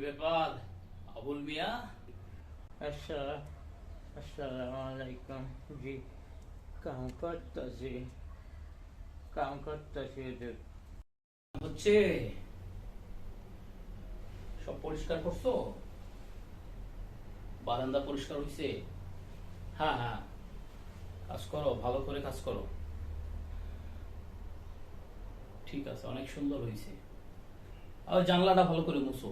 ব্যাপার আবুল মিয়া? अस्सलाम वालेकुम जी। काम करता जी হচ্ছে সব পরিষ্কার করছো? বারান্দা পরিষ্কার হইছে? হ্যাঁ হ্যাঁ, কাজ করো, ভালো করে কাজ করো। ঠিক আছে, অনেক সুন্দর হয়েছে। আর জানলাটা ভালো করে মুছো।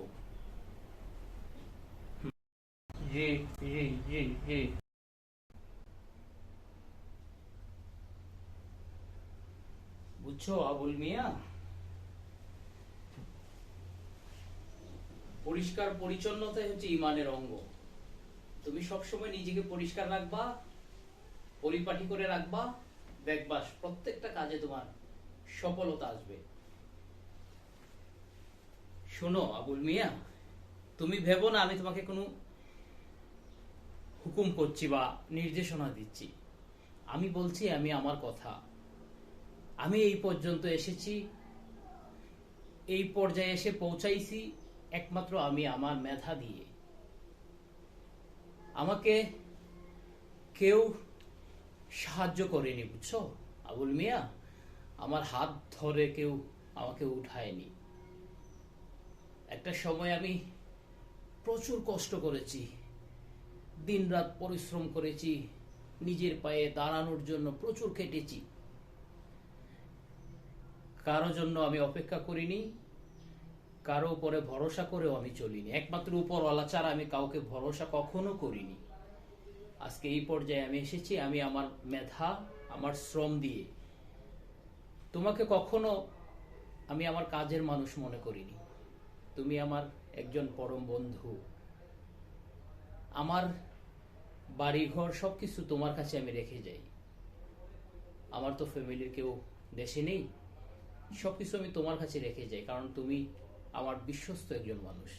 जी जी जी जी। বুঝছো আবুল মিয়া, পরিষ্কার পরিচ্ছন্নতাই হচ্ছে ইমানের অঙ্গ। তুমি সবসময় নিজেকে পরিষ্কার রাখবা, পরিপাটি করে রাখবা, দেখবা প্রত্যেকটা কাজে তোমার সফলতা আসবে। শোনো আবুল মিয়া, তুমি ভেবো না আমি তোমাকে কোনো হুকুম করছি বা নির্দেশনা দিচ্ছি। আমি বলছি আমি আমার কথা। আমি এই পর্যন্ত এসেছি, এই পর্যায়ে এসে পৌঁছাইছি একমাত্র আমি আমার মেধা দিয়ে। আমাকে কেউ সাহায্য করেনি, বুঝছো আবুল মিয়া? আমার হাত ধরে কেউ আমাকে উঠায়নি। একটা সময় আমি প্রচুর কষ্ট করেছি, দিনরাত পরিশ্রম করেছি, নিজের পায়ে দাঁড়ানোর জন্য প্রচুর কেটেছি। কারো জন্য আমি অপেক্ষা করিনি, কারো উপরে ভরসা করেও আমি চলিনি। একমাত্র উপরওয়ালা ছাড়া আমি কাউকে ভরসা কখনো করিনি। আজকে এই পর্যায়ে আমি এসেছি আমি আমার মেধা, আমার শ্রম দিয়ে। তোমাকে কখনো আমি আমার কাজের মানুষ মনে করিনি। তুমি আমার একজন পরম বন্ধু। আমার বাড়িঘর সবকিছু তোমার কাছে আমি রেখে যাই। আমার তো ফ্যামিলির কেউ দেশে নেই, সবকিছু আমি তোমার কাছে রেখে যাই, কারণ তুমি আমার বিশ্বস্ত একজন মানুষ।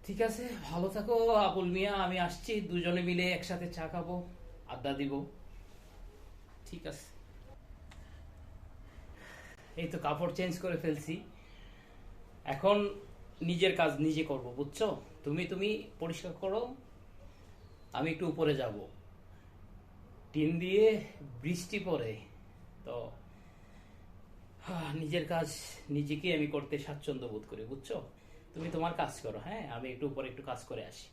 ঠিক আছে, ভালো থাকো আবুল মিয়া, আমি আসছি, দুজনে মিলে একসাথে চা খাবো, আড্ডা দিব। ঠিক আছে, এই তো কাপড় চেঞ্জ করে ফেলছি, এখন নিজের কাজ নিজে করব, বুঝছো? তুমি তুমি পরিষ্কার করো, আমি একটু উপরে যাব। টিন দিয়ে বৃষ্টি পড়ে তো নিজের কাজ নিজেকে আমি করতে স্বাচ্ছন্দ্য বোধ করি, বুঝছো? তুমি তোমার কাজ করো, হ্যাঁ, আমি একটু উপরে একটু কাজ করে আসি।